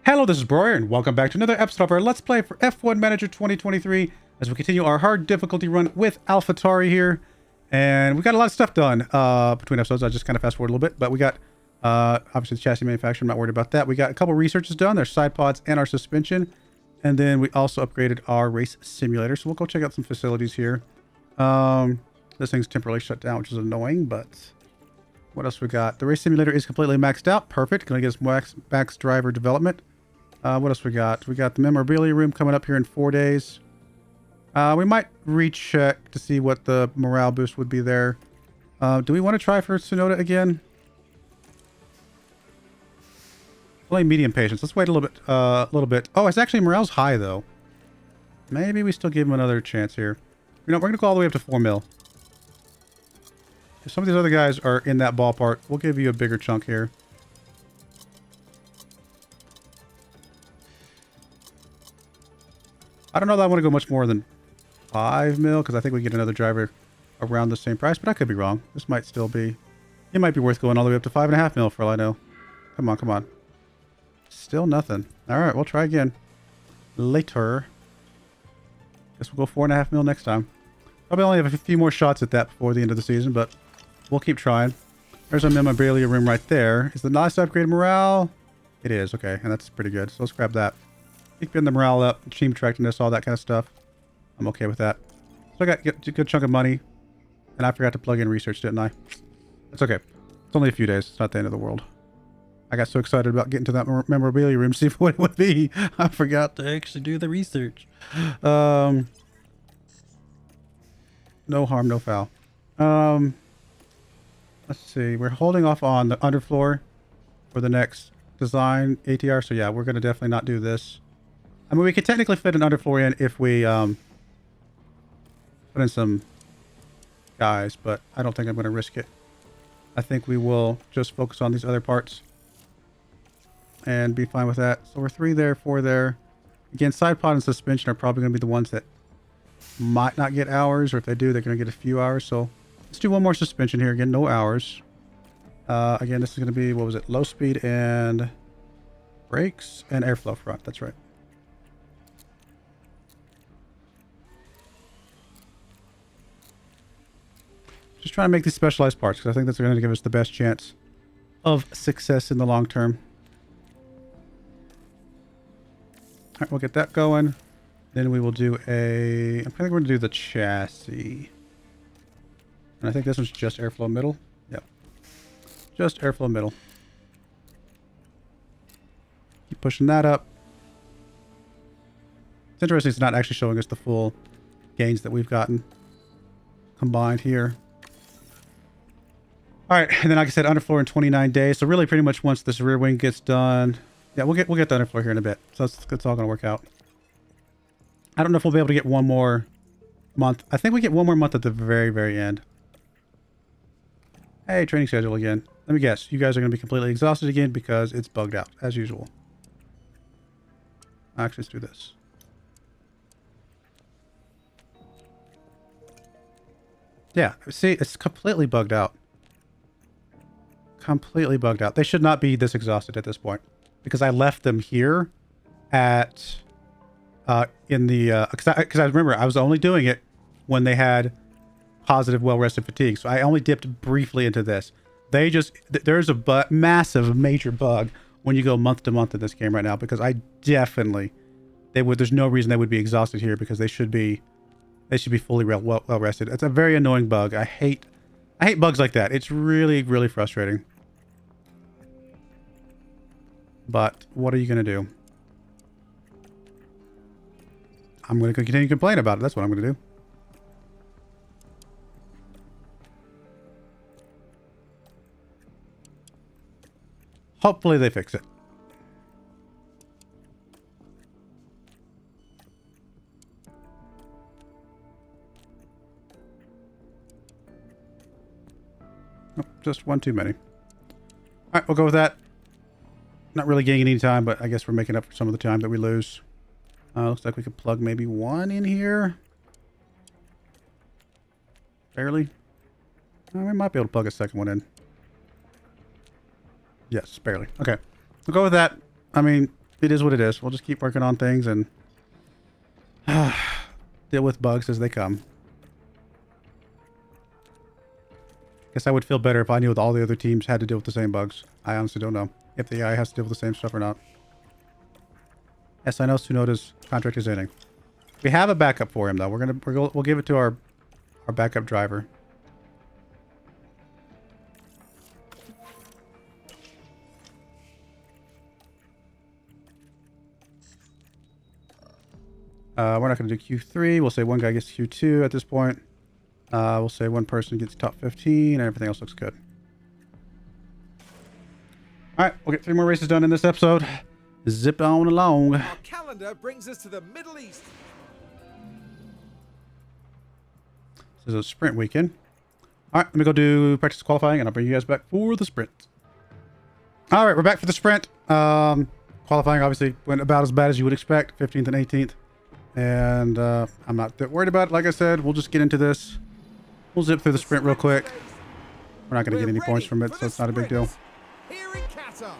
Hello, this is Broyar, and welcome back to another episode of our Let's Play for F1 Manager 2023 as we continue our hard difficulty run with Alfa Tauri here. And we got a lot of stuff done between episodes. I just kind of fast forward a little bit, but we got obviously the chassis manufacturer. I'm not worried about that. We got a couple researches done, their side pods and our suspension. And then we also upgraded our race simulator. So we'll go check out some facilities here. This thing's temporarily shut down, which is annoying, but what else we got? The race simulator is completely maxed out. Perfect. Gonna get us max driver development. What else we got? We got the memorabilia room coming up here in 4 days. We might recheck to see what the morale boost would be there. Do we want to try for Sonoda again? Only medium patience. Let's wait a little bit. Oh, it's actually morale's high though. Maybe we still give him another chance here. You know, we're gonna go all the way up to 4 mil. If some of these other guys are in that ballpark, we'll give you a bigger chunk here. I don't know that I want to go much more than 5 mil because I think we get another driver around the same price, but I could be wrong. This might still be... It might be worth going all the way up to 5.5 mil for all I know. Come on, come on. Still nothing. Alright, we'll try again. Later. Guess we'll go 4.5 mil next time. Probably only have a few more shots at that before the end of the season, but we'll keep trying. There's our memorabilia room right there. Is the nice upgrade morale? It is, okay, and that's pretty good. So let's grab that. Keeping the morale up, team attractiveness, all that kind of stuff. I'm okay with that. So I got a good chunk of money. And I forgot to plug in research, didn't I? It's okay. It's only a few days. It's not the end of the world. I got so excited about getting to that memorabilia room, see what it would be. I forgot to actually do the research. No harm, no foul. Let's see. We're holding off on the underfloor for the next design ATR. So yeah, we're going to definitely not do this. I mean, we could technically fit an underfloor in if we put in some guys, but I don't think I'm going to risk it. I think we will just focus on these other parts and be fine with that. So we're 3 there, 4 there. Again, side pod and suspension are probably going to be the ones that might not get hours, or if they do, they're going to get a few hours. So let's do one more suspension here. Again, no hours. Again, this is going to be, what was it? Low speed and brakes and airflow front. That's right. Just trying to make these specialized parts because I think that's going to give us the best chance of success in the long term. All right, we'll get that going. Then we will do a... I think we're going to do the chassis. And I think this one's just airflow middle. Yep. Just airflow middle. Keep pushing that up. It's interesting it's not actually showing us the full gains that we've gotten combined here. All right, and then like I said, underfloor in 29 days. So really, pretty much once this rear wing gets done, yeah, we'll get the underfloor here in a bit. So it's all going to work out. I don't know if we'll be able to get one more month. I think we get one more month at the very, very end. Hey, training schedule again. Let me guess, you guys are going to be completely exhausted again because it's bugged out as usual. Actually, let's do this. Yeah, see, it's completely bugged out. Completely bugged out. They should not be this exhausted at this point because I left them here at in the because I remember I was only doing it when they had positive well-rested fatigue, so I only dipped briefly into this. They just there's a massive major bug when you go month to month in this game right now because I definitely there's no reason they would be exhausted here because they should be fully well rested. It's a very annoying bug. I hate bugs like that. It's really frustrating. But what are you going to do? I'm going to continue to complain about it. That's what I'm going to do. Hopefully they fix it. Oh, just one too many. All right, we'll go with that. Not really gaining any time, but I guess we're making up for some of the time that we lose. Looks like we could plug maybe one in here. Barely. We might be able to plug a second one in. Yes, barely. Okay. We'll go with that. I mean, It is what it is. We'll just keep working on things and deal with bugs as they come. Guess I would feel better if I knew that all the other teams had to deal with the same bugs. I honestly don't know if the AI has to deal with the same stuff or not. Yes, I know Tsunoda's contract is ending. We have a backup for him though. We'll give it to our backup driver. We're not going to do Q3. We'll say one guy gets Q2 at this point. We'll say one person gets top 15 and everything else looks good. All right, we'll get 3 more races done in this episode. Zip on along. Our calendar brings us to the Middle East. This is a sprint weekend. All right, let me go do practice qualifying and I'll bring you guys back for the sprint. All right, we're back for the sprint. Qualifying obviously went about as bad as you would expect, 15th and 18th. And I'm not that worried about it. Like I said, we'll just get into this. We'll zip through the sprint real quick. We're not going to get any points from it, so it's not a big deal. Here in Qatar.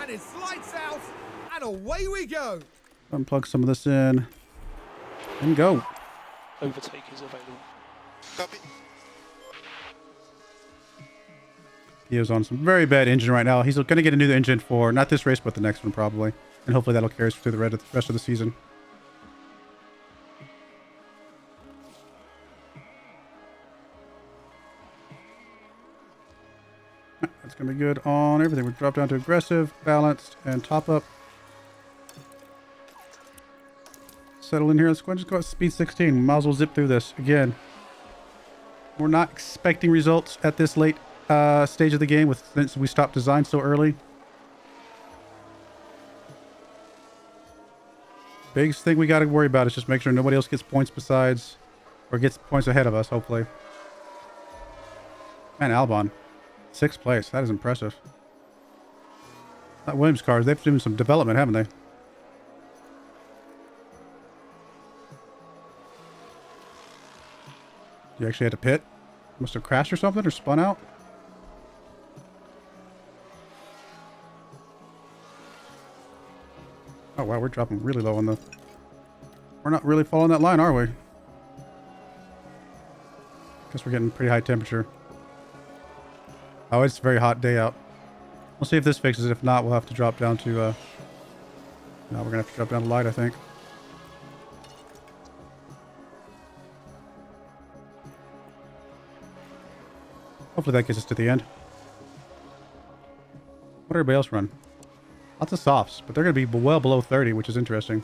And it's lights out, and away we go. Unplug some of this in and go. Overtake is available. Copy. He is on some very bad engine right now. He's going to get a new engine for not this race, but the next one probably. And hopefully that'll carry us through the rest of the season. That's going to be good on everything. We drop down to aggressive, balanced, and top up. Settle in here. Let's go ahead and just go at speed 16. Might as well zip through this. Again, we're not expecting results at this late stage of the game since we stopped design so early. Biggest thing we got to worry about is just make sure nobody else gets points besides, or gets points ahead of us, hopefully. Man, Albon. 6th place. That is impressive. That Williams cars, they've done some development, haven't they? You actually had to pit? Must have crashed or something, or spun out? Oh wow, we're dropping really low on the... We're not really following that line, are we? Guess we're getting pretty high temperature. Oh, it's a very hot day out. We'll see if this fixes it. If not, we'll have to drop down to... No, we're going to have to drop down to light, I think. Hopefully that gets us to the end. What did everybody else run? Lots of softs, but they're going to be well below 30, which is interesting.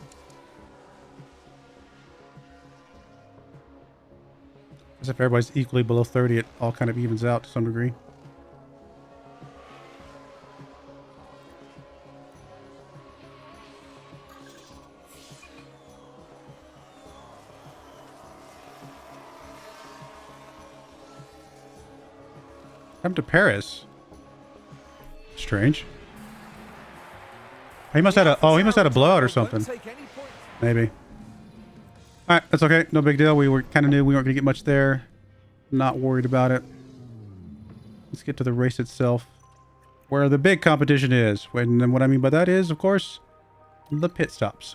As if everybody's equally below 30, it all kind of evens out to some degree. Come to Paris. Strange. He must have had a, he must have had a blowout or something. Maybe. Alright, that's okay. No big deal. We were kind of knew we weren't going to get much there. Not worried about it. Let's get to the race itself. Where the big competition is. And what I mean by that is, of course, the pit stops.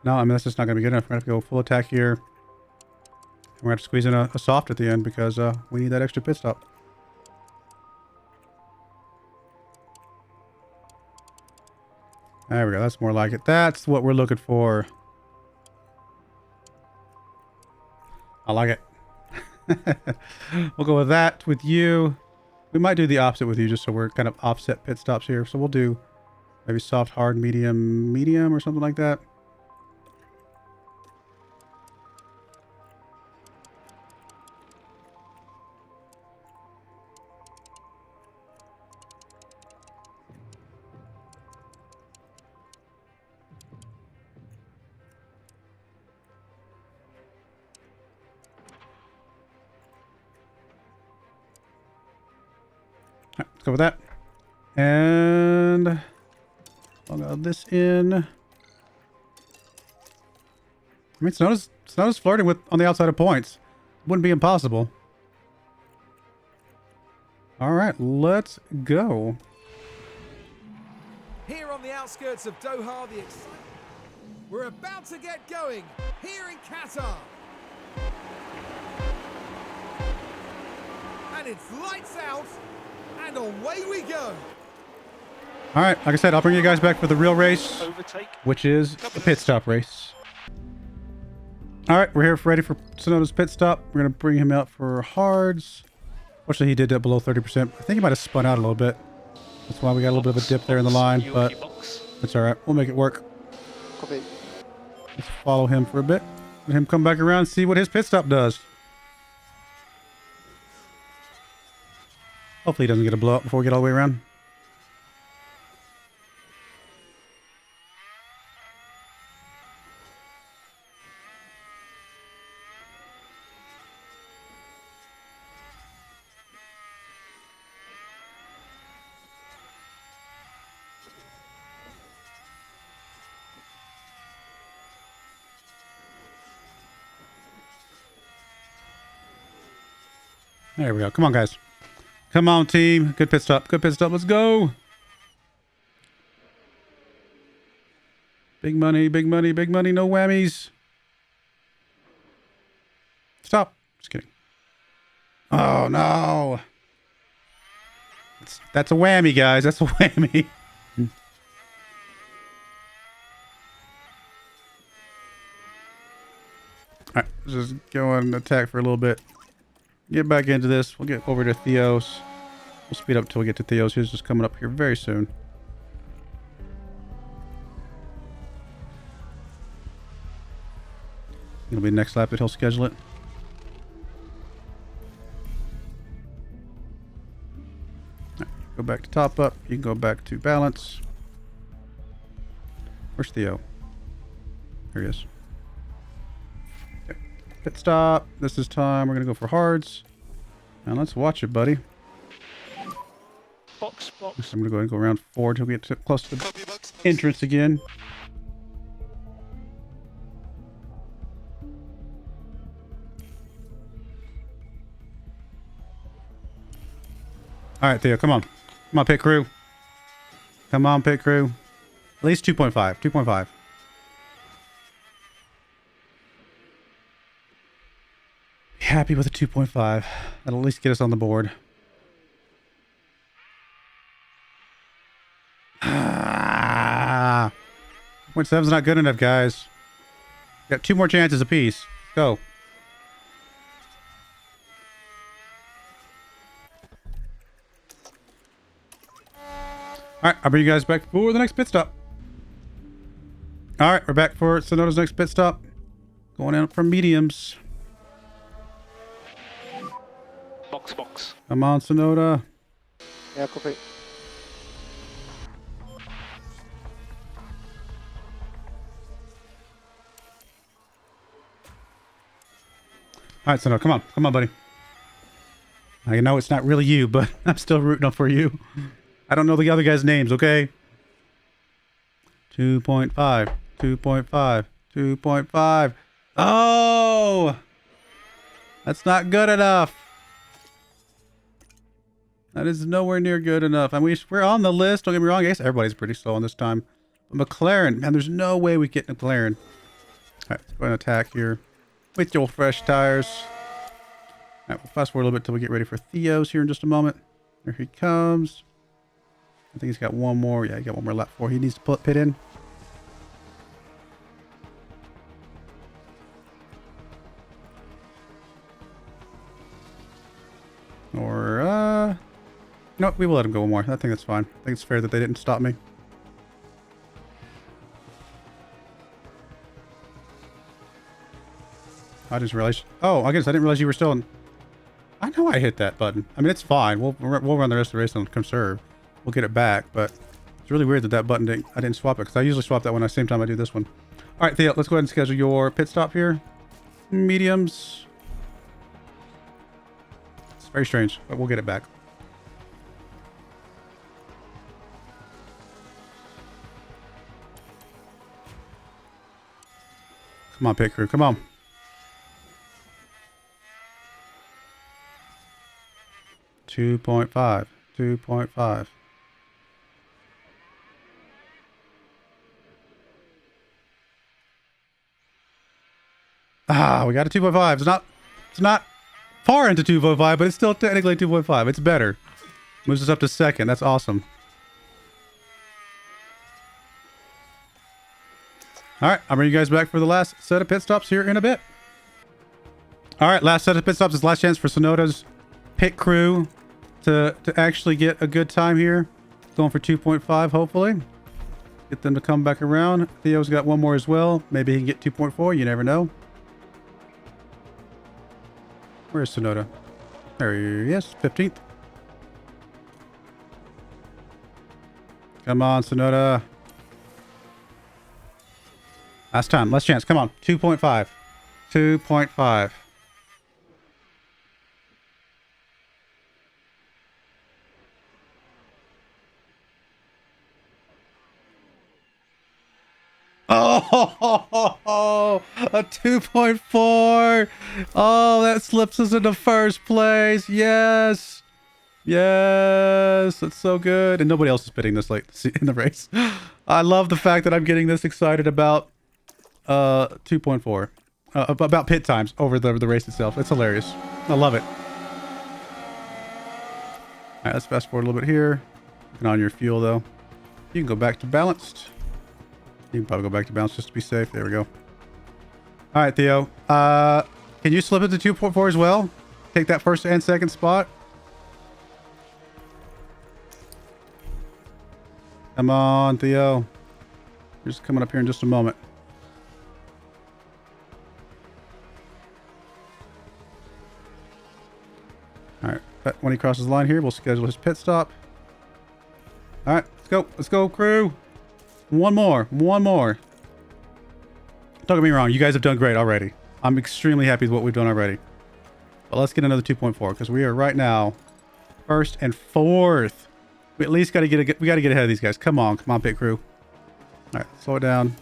No, I mean, that's just not going to be good enough. We're going to have to go full attack here. And we're going to have to squeeze in a soft at the end because we need that extra pit stop. There we go. That's more like it. That's what we're looking for. I like it. We'll go with that with you. We might do the opposite with you just so we're kind of offset pit stops here. So we'll do maybe soft, hard, medium, medium or something like that. Let's go with that. And I'll go this in. I mean, Tsunoda's flirting with on the outside of points. Wouldn't be impossible. All right, let's go. Here on the outskirts of Doha, the excitement. We're about to get going here in Qatar. And it's lights out, and away we go. All right, like I said, I'll bring you guys back for the real race, Overtake. which is the pit stop race. All right, we're here ready for Tsunoda's pit stop. We're going to bring him out for hards. Fortunately, he did that below 30%. I think he might have spun out a little bit. That's why we got a little bit of a dip there in the line, but it's all right. We'll make it work. Copy. Let's follow him for a bit. Let him come back around and see what his pit stop does. Hopefully he doesn't get a blow up before we get all the way around. There we go. Come on, guys. Come on, team. Good pit stop. Good pit stop. Let's go. Big money, big money, big money. No whammies. Stop. Just kidding. Oh, no. That's a whammy, guys. That's a whammy. All right. Just go and attack for a little bit. Get back into this. We'll get over to Theo's. We'll speed up until we get to Theo's. He's just coming up here very soon. It'll be next lap that he'll schedule it. Right, go back to top up. You can go back to balance. Where's Theo? There he is. Okay. Pit stop. This is time. We're going to go for hards. Now let's watch it, buddy. Box, box. I'm going to go ahead and go around 4 until we get to close to the entrance again. All right, Theo, come on. Come on, pit crew. Come on, pit crew. At least 2.5. 2.5. Be happy with a 2.5. That'll at least get us on the board. Ah. 0.7's not good enough, guys. Got 2 more chances apiece. Go. Alright, I'll bring you guys back for the next pit stop. Alright, we're back for Tsunoda's next pit stop. Going out for mediums. Box, box. Come on, Tsunoda. Yeah, copy. Alright, Tsunoda, come on. Come on, buddy. I know it's not really you, but I'm still rooting up for you. I don't know the other guys' names, okay? 2.5. 2.5. 2.5. Oh! That's not good enough. That is nowhere near good enough. I mean, we're on the list. Don't get me wrong. I guess everybody's pretty slow on this time. But McLaren, man, there's no way we get McLaren. All right, let's go ahead and attack here with your fresh tires. All right, we'll fast forward a little bit till we get ready for Theo's here in just a moment. Here he comes. I think he's got one more. Yeah, he got one more lap 4. He needs to put pit in. Or, no, we will let him go one more. I think that's fine. I think it's fair that they didn't stop me. I just realized. Oh, I guess I didn't realize you were still in. I know I hit that button. I mean, it's fine. We'll run the rest of the race on conserve. We'll get it back, but it's really weird that that button I didn't swap it, because I usually swap that one at the same time I do this one. All right, Theo, let's go ahead and schedule your pit stop here. Mediums. It's very strange, but we'll get it back. Come on, pit crew. Come on. 2.5. 2.5. Ah, we got a 2.5. It's not far into 2.5, but it's still technically 2.5. It's better. Moves us up to second. That's awesome. All right, I'll bring you guys back for the last set of pit stops here in a bit. All right, last set of pit stops is last chance for Sonoda's pit crew to actually get a good time here. Going for 2.5, hopefully. Get them to come back around. Theo's got one more as well. Maybe he can get 2.4. You never know. Where's Sonoda? There he is, 15th. Come on, Sonoda. Last time, last chance. Come on, 2.5. 2.5. Oh, a 2.4. Oh, that slips us into first place. Yes. Yes. That's so good. And nobody else is bidding this late in the race. I love the fact that I'm getting this excited about 2.4. About pit times over the race itself. It's hilarious. I love it. All right, let's fast forward a little bit here. Looking on your fuel, though. You can go back to balanced. You can probably go back to balance just to be safe. There we go. All right, Theo. Can you slip it to 2.4 as well? Take that first and second spot. Come on, Theo. You're just coming up here in just a moment. All right. But when he crosses the line here, we'll schedule his pit stop. All right. Let's go. Let's go, crew. One more. One more. Don't get me wrong. You guys have done great already. I'm extremely happy with what we've done already. But let's get another 2.4 because we are right now first and fourth. We at least got to get we got to get ahead of these guys. Come on, pit crew. All right, slow it down.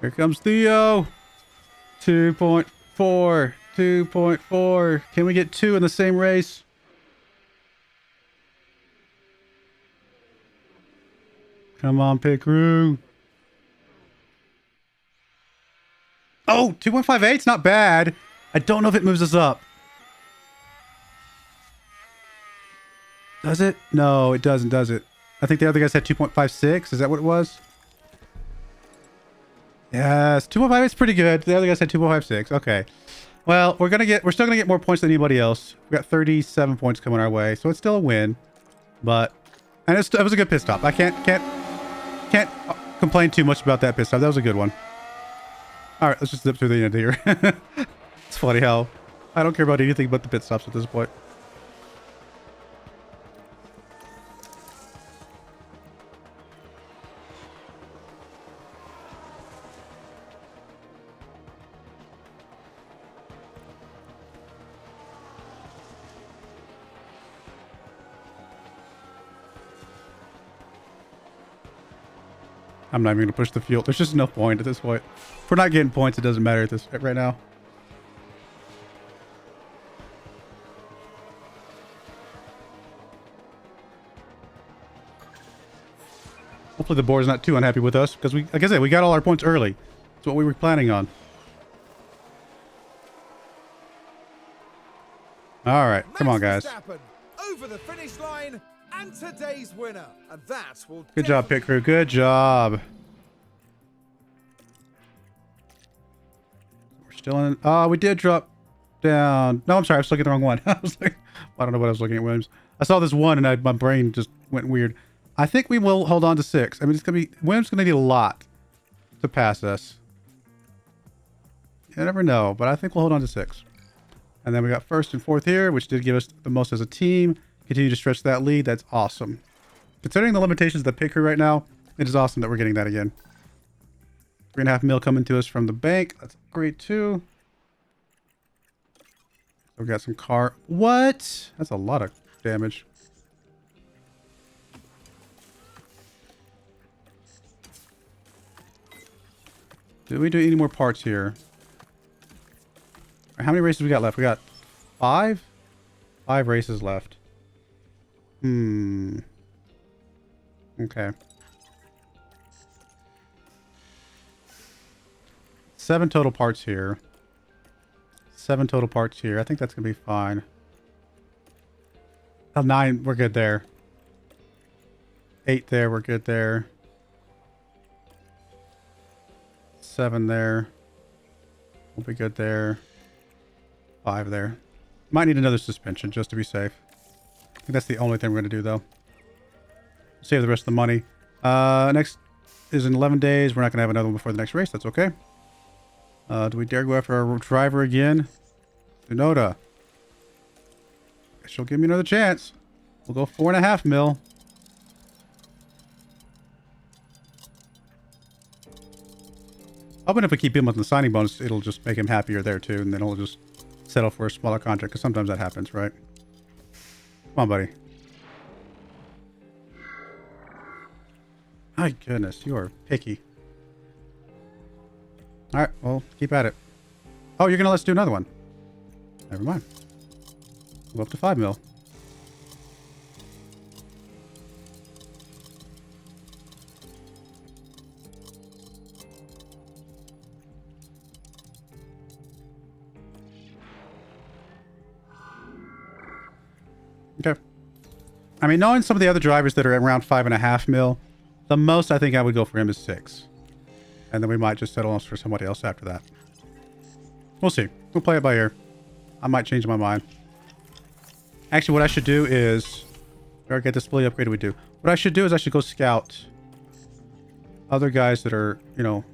Here comes Theo. 2.4. 2.4. Can we get 2 in the same race? Come on, pit crew. Oh, 2.58. It's not bad. I don't know if it moves us up. Does it? No, it doesn't, does it? I think the other guys had 2.56. Is that what it was? Yes, 2.5 is pretty good. The other guys had 2.56. Okay. Well, we're still gonna get more points than anybody else. We got 37 points coming our way, so it's still a win. But and it was a good pit stop. I can't complain too much about that pit stop. That was a good one. All right, let's just zip through the end here. It's funny how I don't care about anything but the pit stops at this point. I'm not even going to push the fuel. There's just no point at this point. If we're not getting points, it doesn't matter at this right now. Hopefully the board's not too unhappy with us because we, like I said, we got all our points early. That's what we were planning on. All right, come on, guys. Over the finish line. And today's winner, and that will. Good job, pit crew. Good job. We're still in. Oh, we did drop down. No, I'm sorry. I was looking at the wrong one. I was like, I don't know what I was looking at, Williams. I saw this one, and my brain just went weird. I think we will hold on to 6. I mean, it's gonna be Williams gonna need a lot to pass us. You never know, but I think we'll hold on to 6. And then we got 1st and 4th here, which did give us the most as a team. Continue to stretch that lead. That's awesome. Considering the limitations of the pit crew right now, it is awesome that we're getting that again. 3.5 mil coming to us from the bank. That's great too. We've got some car. What? That's a lot of damage. Did we do any more parts here? How many races we got left? We got 5? 5 races left. Okay. 7 total parts here. 7 total parts here. I think that's going to be fine. Oh, 9, we're good there. 8 there, we're good there. 7 there. We'll be good there. 5 there. Might need another suspension just to be safe. I think that's the only thing we're going to do, though. Save the rest of the money. Next is in 11 days. We're not going to have another one before the next race. That's okay. Do we dare go after our driver again? Tsunoda. She'll give me another chance. We'll go 4.5 mil. Hoping if we keep him with the signing bonus, it'll just make him happier there too, and then he'll just settle for a smaller contract, because sometimes that happens, right? Come on, buddy. My goodness, you are picky. Alright, well, keep at it. Oh, you're going to let us do another one. Never mind. We'll go up to 5 mil. Okay. I mean, knowing some of the other drivers that are around 5.5 mil, the most I think I would go for him is 6. And then we might just settle on for somebody else after that. We'll see. We'll play it by ear. I might change my mind. Actually, what I should do is... Or get this fully upgraded, we do. What I should do is I should go scout other guys that are, you know...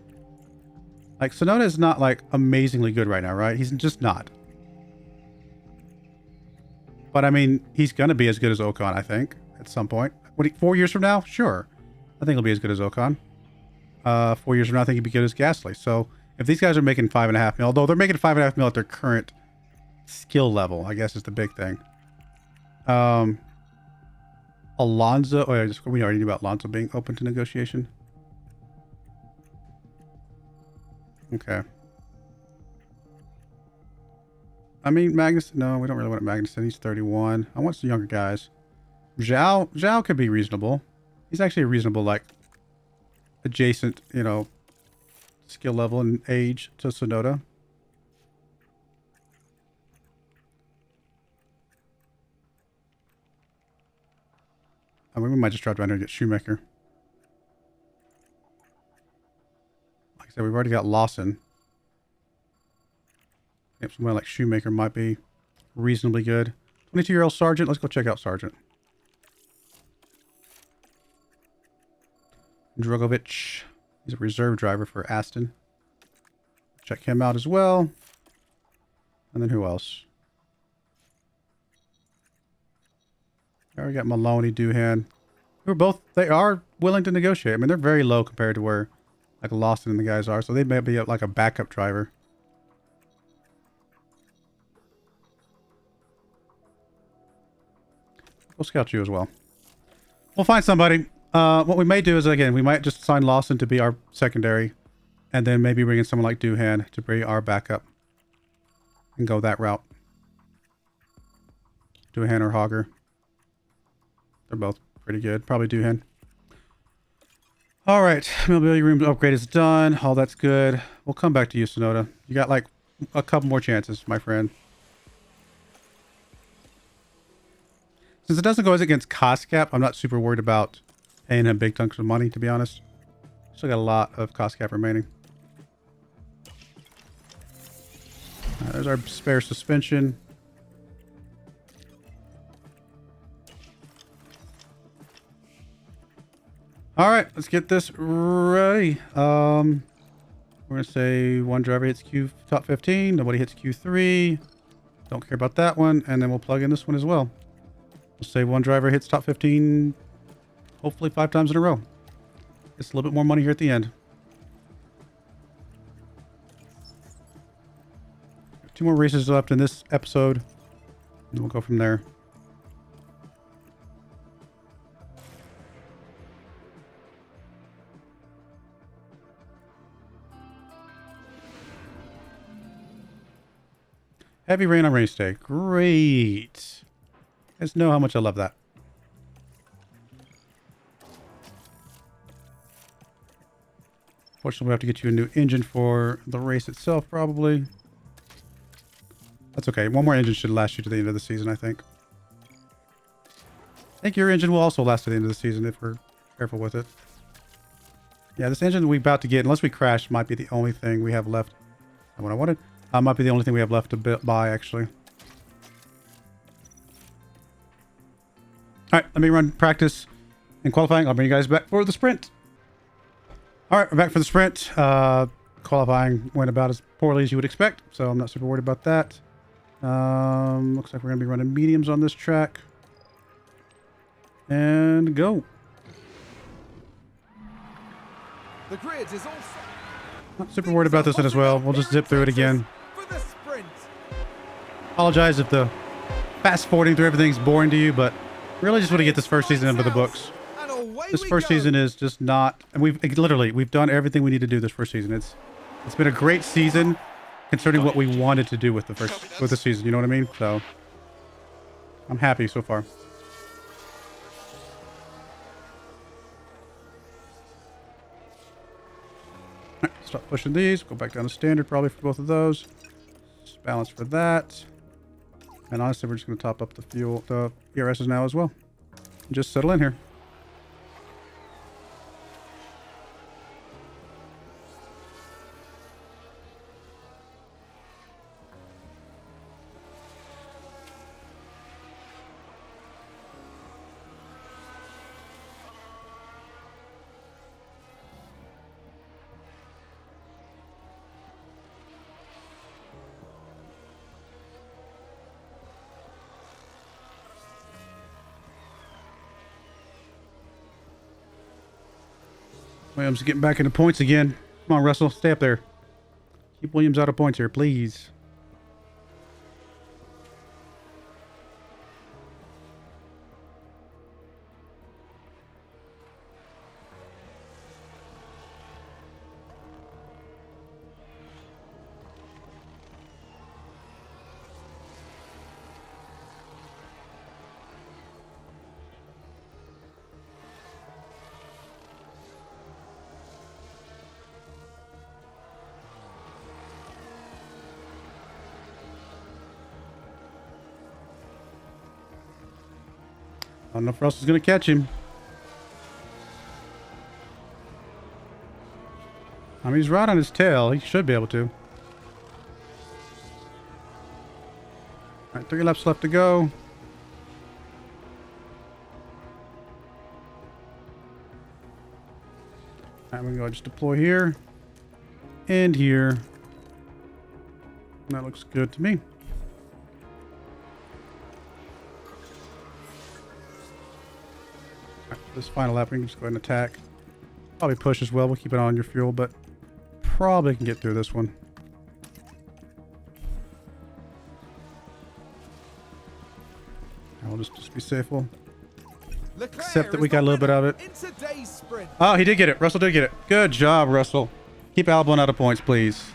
Like, Tsunoda is not, like, amazingly good right now, right? He's just not. But, I mean, he's going to be as good as Ocon, I think, at some point. What, 4 years from now? Sure. I think he'll be as good as Ocon. 4 years from now, I think he'd be good as Gasly. So, if these guys are making 5.5 mil, although they're making 5.5 mil at their current skill level, I guess is the big thing. Alonso, oh yeah, we already knew about Alonso being open to negotiation. Okay. I mean, Magnus, no, we don't really want Magnussen. He's 31. I want some younger guys. Zhao could be reasonable. He's actually a reasonable, like, adjacent, you know, skill level and age to Tsunoda. I mean, we might just drop down here and get Shoemaker. Like I said, we've already got Lawson. Yep, somebody like Shoemaker might be reasonably good. 22-year-old Sargent. Let's go check out Sargent. Drogovic. He's a reserve driver for Aston. Check him out as well. And then who else? We got Maloney, Doohan. Who are both, they are willing to negotiate. I mean, they're very low compared to where like Lawson and the guys are. So they may be like a backup driver. We'll scout you as well. We'll find somebody. What we may do is, again, we might just assign Lawson to be our secondary. And then maybe bring in someone like Doohan to be our backup. And go that route. Doohan or Hogger. They're both pretty good. Probably Doohan. Alright. Mobility room upgrade is done. All that's good. We'll come back to you, Tsunoda. You got like a couple more chances, my friend. Since it doesn't go as against cost cap, I'm not super worried about paying him big chunks of money, to be honest. Still got a lot of cost cap remaining. There's our spare suspension. Alright, let's get this ready. We're going to say one driver hits Q top 15. Nobody hits Q3. Don't care about that one. And then we'll plug in this one as well. We'll say one driver hits top 15, hopefully 5 times in a row. It's a little bit more money here at the end. 2 more races left in this episode. And then we'll go from there. Heavy rain on race day. Great. You guys know how much I love that. Fortunately, we have to get you a new engine for the race itself, probably. That's okay. One more engine should last you to the end of the season, I think. I think your engine will also last to the end of the season if we're careful with it. Yeah, this engine we're about to get, unless we crash, might be the only thing we have left. Not what I wanted. Might be the only thing we have left to buy, actually. All right, let me run practice and qualifying. I'll bring you guys back for the sprint. All right, we're back for the sprint. Qualifying went about as poorly as you would expect, so I'm not super worried about that. Looks like we're going to be running mediums on this track. And go. The grid is also Not super worried about this one as well. We'll just zip through it again. for the sprint. Apologize if the fast forwarding through everything's boring to you, but really just want to get this first season into the books. And away This we first go. season is just not, and we've done everything we need to do this first season. It's been a great season concerning what we wanted to do with the season, you know what I mean? So I'm happy so far. All right, stop pushing these. Go back down to standard probably for both of those. Just balance for that. And honestly, we're just going to top up the fuel, the ERSs now as well. And just settle in here. Williams getting back into points again. Come on, Russell. Stay up there. Keep Williams out of points here, please. I don't know if Russell's going to catch him. I mean, he's right on his tail. He should be able to. All right, 3 laps left to go. All right, we can go just deploy here and here. That looks good to me. This final lap, we can just go ahead and attack. Probably push as well. We'll keep it on your fuel, but probably can get through this one. I'll just be safe. We'll accept that we got a little bit of it. In today's sprint. Oh, he did get it. Russell did get it. Good job, Russell. Keep Albon out of points, please.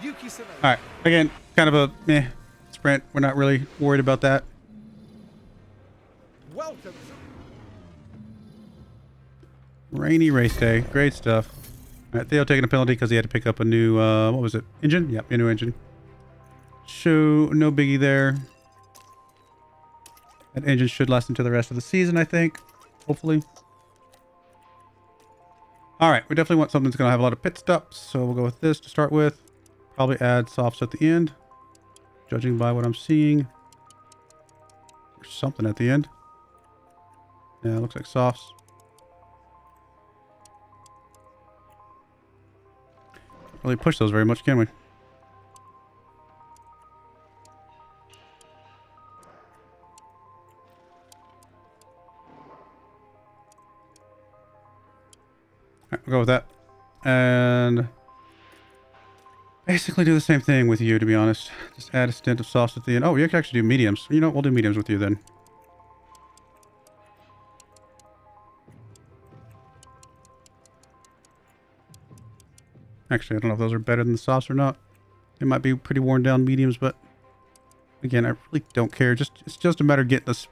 Yuki Tsunoda. All right. Again, kind of a meh sprint. We're not really worried about that. Welcome. Rainy race day. Great stuff. All right, Theo taking a penalty because he had to pick up a new, what was it? Engine? Yep, a new engine. So, no biggie there. That engine should last until the rest of the season, I think. Hopefully. All right, we definitely want something that's going to have a lot of pit stops. So, we'll go with this to start with. Probably add softs at the end. Judging by what I'm seeing. There's something at the end. Yeah, it looks like softs. Really push those very much, can we? Alright, we'll go with that. And basically do the same thing with you, to be honest. Just add a stint of sauce at the end. Oh, you can actually do mediums. You know what? We'll do mediums with you then. Actually, I don't know if those are better than the softs or not. They might be pretty worn down mediums, but again, I really don't care. It's just a matter of getting this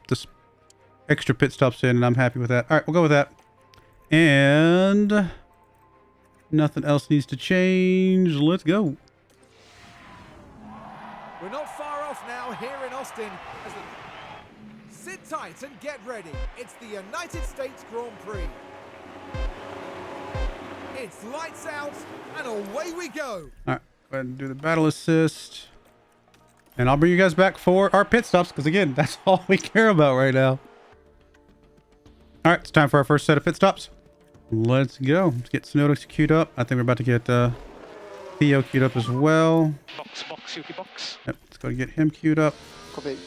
extra pit stops in, and I'm happy with that. All right, we'll go with that. And Nothing else needs to change. Let's go. We're not far off now here in Austin. Sit tight and get ready. It's the United States Grand Prix. It's lights out and away we go. All right, go ahead and do the battle assist. And I'll bring you guys back for our pit stops because, again, that's all we care about right now. All right, it's time for our first set of pit stops. Let's go. Let's get Sonoda queued up. I think we're about to get Theo queued up as well. Box, Yuki box. Yep, let's go get him queued up. Copy.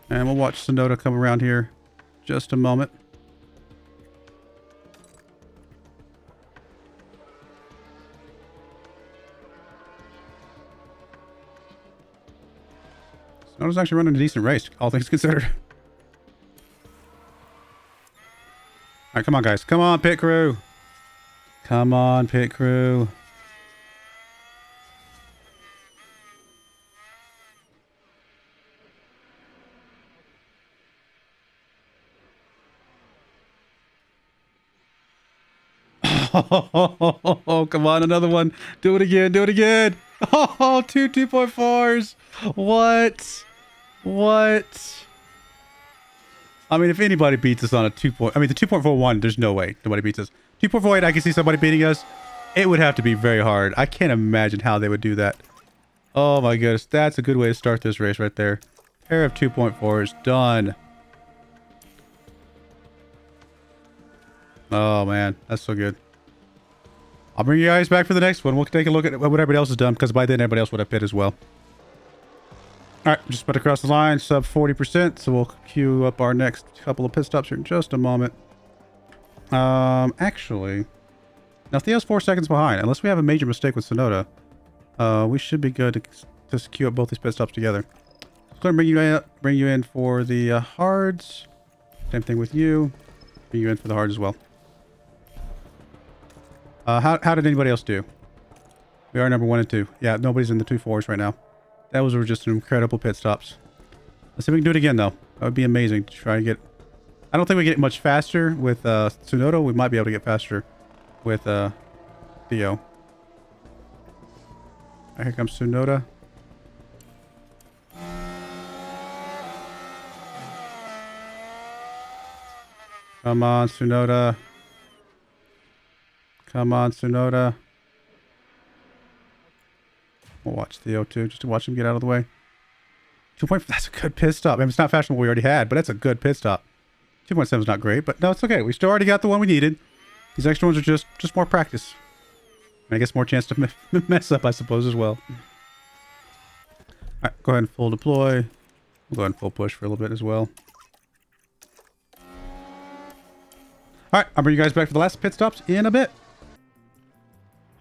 And we'll watch Sonoda come around here just a moment. Sonoda's actually running a decent race, all things considered. All right, come on, guys. Come on, pit crew. Come on, pit crew. Oh, come on, another one. Do it again, do it again. Oh, 2.4s. What? What? I mean, if anybody beats us on a 2. I mean, the 2.41, there's no way nobody beats us. 2.48, I can see somebody beating us. It would have to be very hard. I can't imagine how they would do that. Oh my goodness, that's a good way to start this race right there. Pair of 2.4s, done. Oh man, that's so good. I'll bring you guys back for the next one. We'll take a look at what everybody else has done, because by then everybody else would have pit as well. Alright, just about to cross the line, sub 40%, so we'll queue up our next couple of pit stops here in just a moment. Actually, now Theo's 4 seconds behind. Unless we have a major mistake with Sonoda, we should be good to just queue up both these pit stops together. So I'm going to bring you in for the hards. Same thing with you. Bring you in for the hards as well. How did anybody else do? We are number 1 and 2. Yeah, nobody's in the 2.4s right now. That was just an incredible pit stops. Let's see if we can do it again, though. That would be amazing to try and get... I don't think we get much faster with Tsunoda. We might be able to get faster with Theo. Right, here comes Tsunoda. Come on, Tsunoda. Come on, Tsunoda. We'll watch Theo too, just to watch him get out of the way. 2.5, that's a good pit stop. I mean, it's not fashionable we already had, but that's a good pit stop. 2.7 is not great, but no, it's okay. We still already got the one we needed. These extra ones are just more practice. And I guess more chance to mess up, I suppose, as well. Alright, go ahead and full deploy. We'll go ahead and full push for a little bit as well. Alright, I'll bring you guys back for the last pit stops in a bit.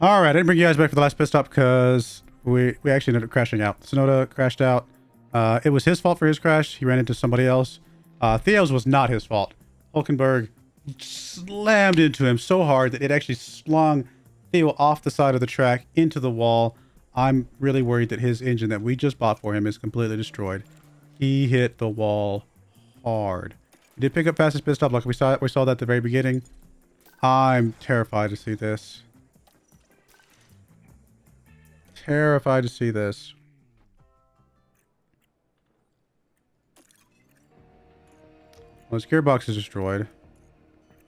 Alright, I didn't bring you guys back for the last pit stop because we actually ended up crashing out. Sonoda crashed out. It was his fault for his crash. He ran into somebody else. Theo's was not his fault. Hulkenberg slammed into him so hard that it actually slung Theo off the side of the track into the wall. I'm really worried that his engine that we just bought for him is completely destroyed. He hit the wall hard. He did pick up fastest pit stop, like we saw that at the very beginning. I'm terrified to see this. Terrified to see this. Well, his gearbox is destroyed.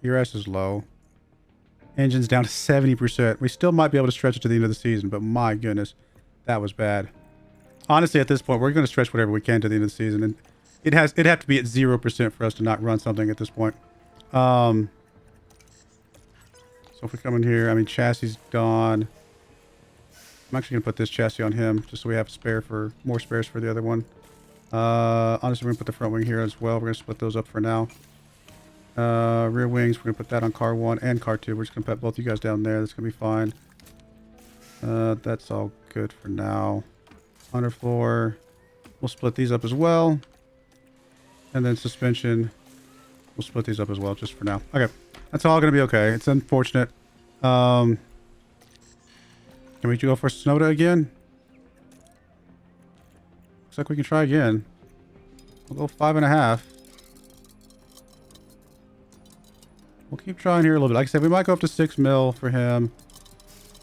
ERS is low. Engine's down to 70%. We still might be able to stretch it to the end of the season, but my goodness, that was bad. Honestly, at this point, we're going to stretch whatever we can to the end of the season, and it'd have to be at 0% for us to not run something at this point. So if we come in here, I mean, chassis gone. I'm actually going to put this chassis on him, just so we have more spares for the other one. Honestly, we're going to put the front wing here as well. We're going to split those up for now. Rear wings, we're going to put that on car 1 and car 2. We're just going to put both you guys down there. That's going to be fine. That's all good for now. Underfloor, we'll split these up as well. And then suspension, we'll split these up as well, just for now. Okay, that's all going to be okay. It's unfortunate. Can we go for Sonoda again? Looks like we can try again. We'll go 5.5. We'll keep trying here a little bit. Like I said, we might go up to 6 mil for him.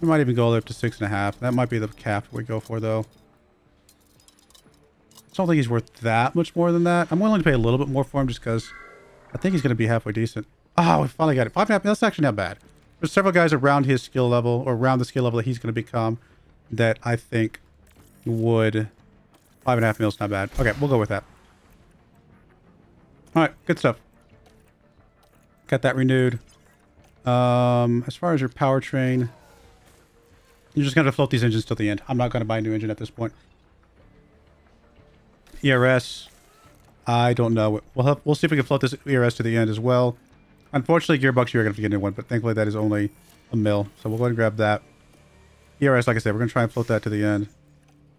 We might even go all the way up to 6.5. That might be the cap we go for, though. I don't think he's worth that much more than that. I'm willing to pay a little bit more for him just because I think he's going to be halfway decent. Oh, we finally got it. 5.5. That's actually not bad. There's several guys around his skill level, or around the skill level that he's going to become, that I think would... 5.5 mil is not bad. Okay, we'll go with that. All right, good stuff. Got that renewed. As far as your powertrain, you're just going to float these engines till the end. I'm not going to buy a new engine at this point. ERS, I don't know. We'll see if we can float this ERS to the end as well. Unfortunately, gearbox, you're going to have to get a new one, but thankfully that is only a mil. So we'll go ahead and grab that. ERS, like I said, we're going to try and float that to the end.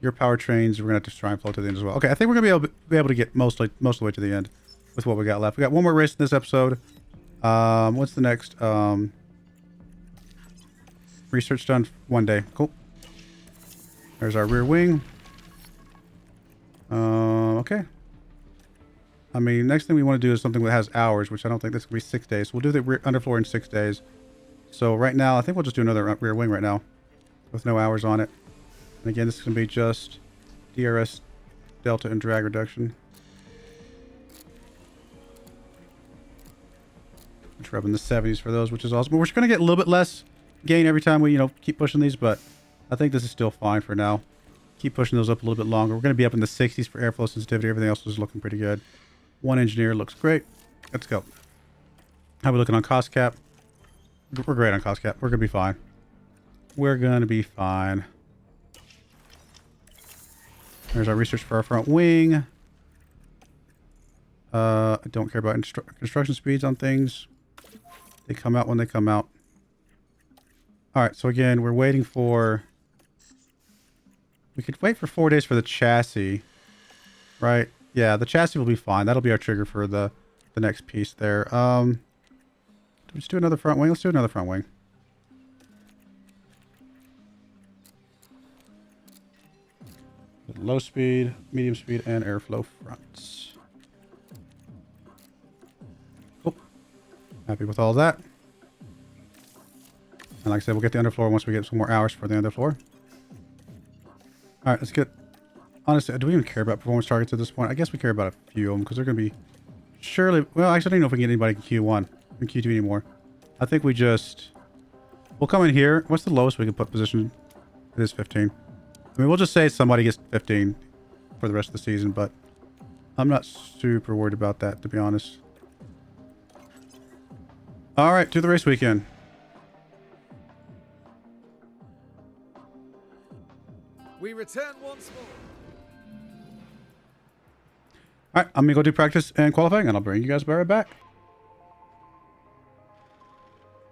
Your powertrains, we're going to have to try and float to the end as well. Okay, I think we're going to be able to get most of the way to the end with what we got left. We got one more race in this episode. What's the next? Research done one day. Cool. There's our rear wing. Okay. I mean, next thing we want to do is something that has hours, which I don't think this could be 6 days. So we'll do the rear underfloor in 6 days. So right now, I think we'll just do another rear wing right now with no hours on it. And again, this is going to be just DRS, delta, and drag reduction. Which we're up in the 70s for those, which is awesome. But we're just going to get a little bit less gain every time we, keep pushing these. But I think this is still fine for now. Keep pushing those up a little bit longer. We're going to be up in the 60s for airflow sensitivity. Everything else is looking pretty good. One engineer looks great. Let's go. How are we looking on cost cap? We're great on cost cap. We're going to be fine. We're going to be fine. There's our research for our front wing. I don't care about construction speeds on things. They come out when they come out. All right, so again, we're waiting for... We could wait for 4 days for the chassis, right? Yeah, the chassis will be fine. That'll be our trigger for the next piece there. Let's do another front wing. Let's do another front wing. Low speed, medium speed, and airflow fronts. Cool. Happy with all that. And like I said, we'll get the underfloor once we get some more hours for the underfloor. All right, let's get... Honestly, do we even care about performance targets at this point? I guess we care about a few of them because they're going to be... Surely... Well, actually, I don't even know if we can get anybody in Q1 and Q2 anymore. I think we just... We'll come in here. What's the lowest we can put position? It is 15. I mean, we'll just say somebody gets 15 for the rest of the season, but I'm not super worried about that, to be honest. All right, to the race weekend. We return once more. All right, I'm going to go do practice and qualifying, and I'll bring you guys right back.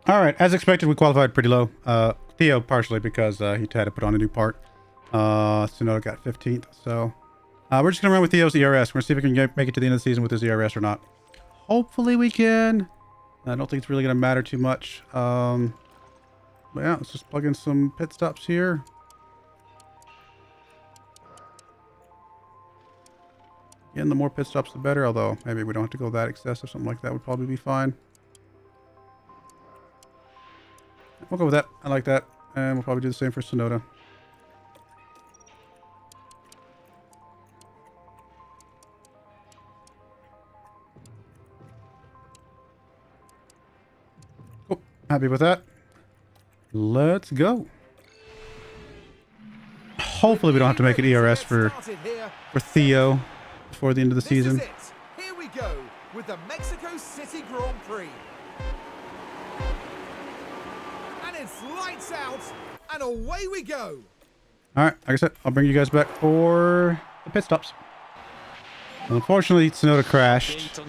All right, as expected, we qualified pretty low. Theo, partially because he had to put on a new part. Tsunoda got 15th, so we're just going to run with Theo's ERS. We're going to see if we can make it to the end of the season with his ERS or not. Hopefully we can. I don't think it's really going to matter too much. But yeah, let's just plug in some pit stops here. Again, the more pit stops, the better, although maybe we don't have to go that excessive. Something like that would probably be fine. We'll go with that. I like that. And we'll probably do the same for Tsunoda. Cool. Happy with that. Let's go. Hopefully we don't have to make an ERS for Theo before the end of the season. This is it. Here we go with the Mexico City Grand Prix. And it's lights out and away we go. All right, like I said, I'll bring you guys back for the pit stops. Unfortunately, Tsunoda crashed,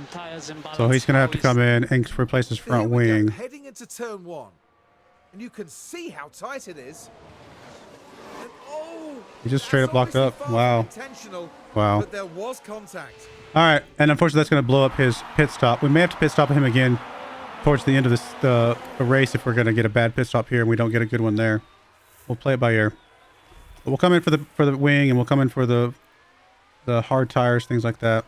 so he's going to have to come in and replace his front wing. Heading into turn one, and you can see how tight it is. And oh, He just straight up locked up. Wow. Wow. But there was contact. All right, and unfortunately, that's going to blow up his pit stop. We may have to pit stop him again towards the end of the race if we're going to get a bad pit stop here and we don't get a good one there. We'll play it by ear. But we'll come in for the wing, and we'll come in for the hard tires, things like that.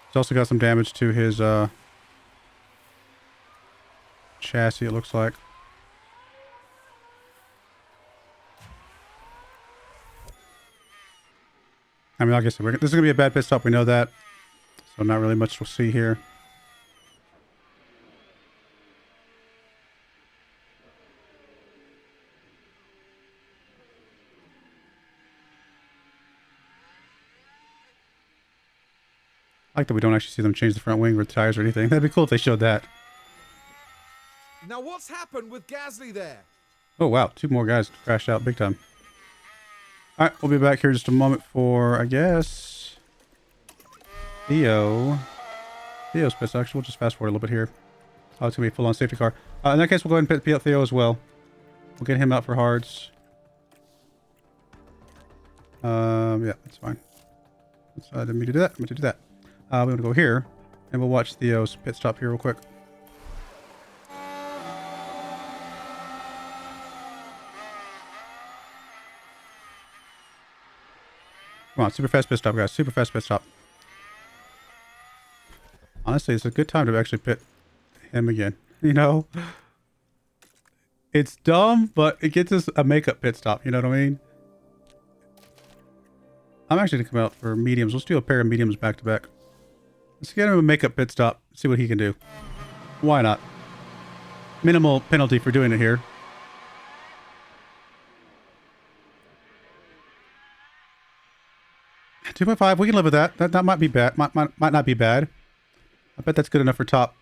He's also got some damage to his chassis, it looks like. I mean, like I said, this is going to be a bad pit stop. We know that. So not really much we'll see here. I like that we don't actually see them change the front wing or the tires or anything. That'd be cool if they showed that. Now what's happened with Gasly there? Oh, wow. 2 more guys crashed out big time. All right, we'll be back here in just a moment for, I guess, Theo's pit stop. Actually, we'll just fast forward a little bit here. Oh, it's going to be a full-on safety car. In that case, we'll go ahead and pit Theo as well. We'll get him out for hards. Yeah, that's fine. Didn't mean to do that. I'm going to do that. We're going to go here, and we'll watch Theo's pit stop here real quick. Come on, super fast pit stop, guys. Super fast pit stop. Honestly, it's a good time to actually pit him again. You know? It's dumb, but it gets us a makeup pit stop. You know what I mean? I'm actually going to come out for mediums. Let's do a pair of mediums back to back. Let's get him a makeup pit stop. See what he can do. Why not? Minimal penalty for doing it here. $2.5. We can live with that. That might be bad. Might not be bad. I bet that's good enough for top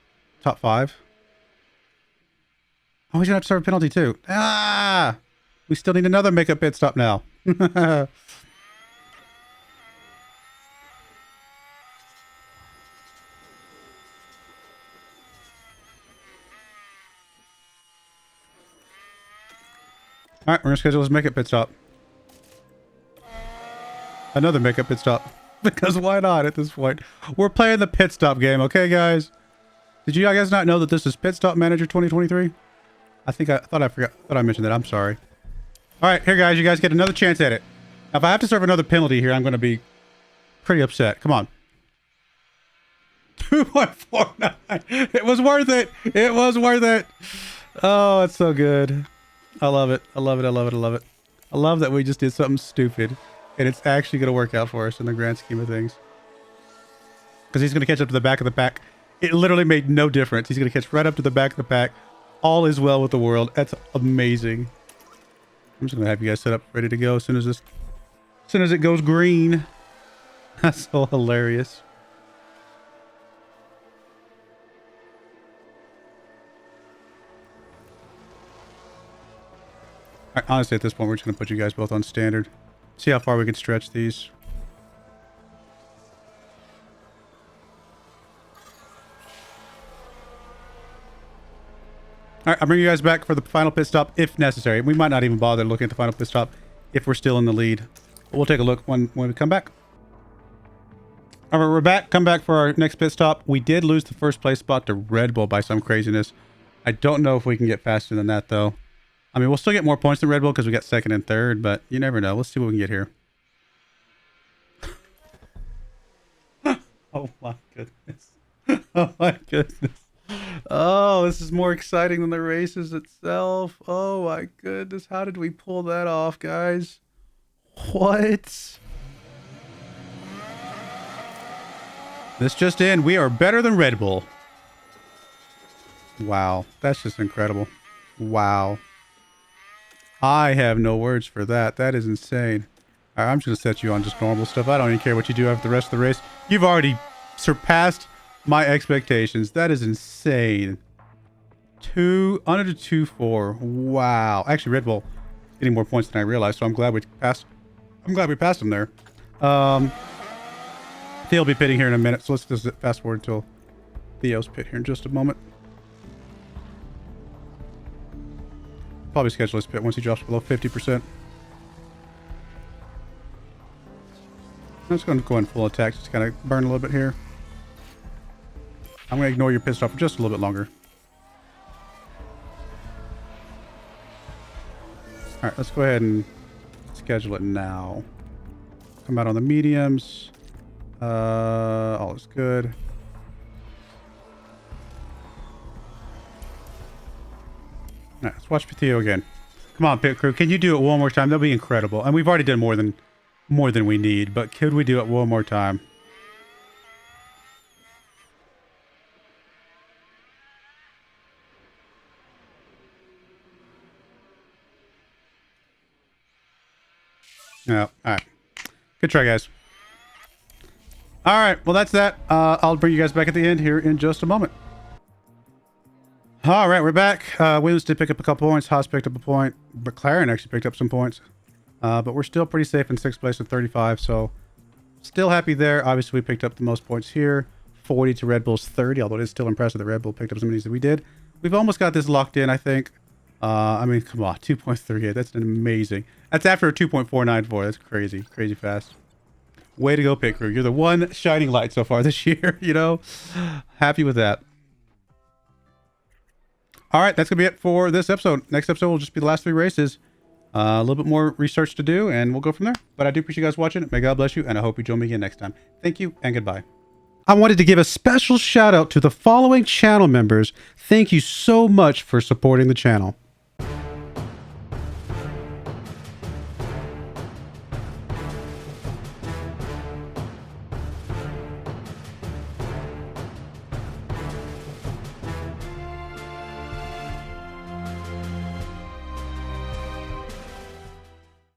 5. Oh, he's gonna have to serve a penalty too. Ah! We still need another makeup pit stop now. All right, we're gonna schedule his makeup pit stop. Another makeup pit stop. Because why not at this point? We're playing the pit stop game, okay, guys? Did you guys not know that this is Pit Stop Manager 2023? I thought I mentioned that. I'm sorry. All right, here, guys. You guys get another chance at it. Now, if I have to serve another penalty here, I'm going to be pretty upset. Come on. 2.49. It was worth it. It was worth it. Oh, it's so good. I love it. I love it. I love it. I love it. I love that we just did something stupid. And it's actually going to work out for us in the grand scheme of things. Because he's going to catch up to the back of the pack. It literally made no difference. He's going to catch right up to the back of the pack. All is well with the world. That's amazing. I'm just going to have you guys set up ready to go as soon as it goes green. That's so hilarious. All right, honestly, at this point, we're just going to put you guys both on standard. See how far we can stretch these. All right, I'll bring you guys back for the final pit stop if necessary. We might not even bother looking at the final pit stop if we're still in the lead. But we'll take a look when we come back. All right, we're back. Come back for our next pit stop. We did lose the first place spot to Red Bull by some craziness. I don't know if we can get faster than that, though. I mean, we'll still get more points than Red Bull because we got second and third, but you never know. Let's see what we can get here. Oh, my goodness. Oh, my goodness. Oh, this is more exciting than the races itself. Oh, my goodness. How did we pull that off, guys? What? This just in. We are better than Red Bull. Wow. That's just incredible. Wow. I have no words for that. That is insane. All right, I'm just going to set you on just normal stuff. I don't even care what you do after the rest of the race. You've already surpassed my expectations. That is insane. Under 2.4. Wow. Actually, Red Bull getting more points than I realized, so I'm glad we passed. I'm glad we passed him there. Theo will be pitting here in a minute, so let's just fast forward until Theo's pit here in just a moment. Probably schedule his pit once he drops below 50%. I'm just going to go in full attack, just kind of burn a little bit here. I'm going to ignore your pit stop for just a little bit longer. All right, let's go ahead and schedule it now. Come out on the mediums. All is good. All right, let's watch Theo again. Come on, pit crew. Can you do it one more time? That'll be incredible. And we've already done more than more than we need, but could we do it one more time? No. All right. Good try, guys. All right. Well, that's that. I'll bring you guys back at the end here in just a moment. All right. We're back. Williams did pick up a couple points. Haas picked up a point. McLaren actually picked up some points. But we're still pretty safe in 6th place with 35. So still happy there. Obviously, we picked up the most points here. 40 to Red Bull's 30, although it is still impressive that Red Bull picked up as many as we did. We've almost got this locked in, I think. I mean, come on, 2.38. That's amazing. That's after a 2.494. That's crazy. Crazy fast. Way to go, pit crew. You're the one shining light so far this year, you know? Happy with that. All right, that's going to be it for this episode. Next episode will just be the last 3 races. A little bit more research to do, and we'll go from there. But I do appreciate you guys watching. May God bless you, and I hope you join me again next time. Thank you, and goodbye. I wanted to give a special shout out to the following channel members. Thank you so much for supporting the channel.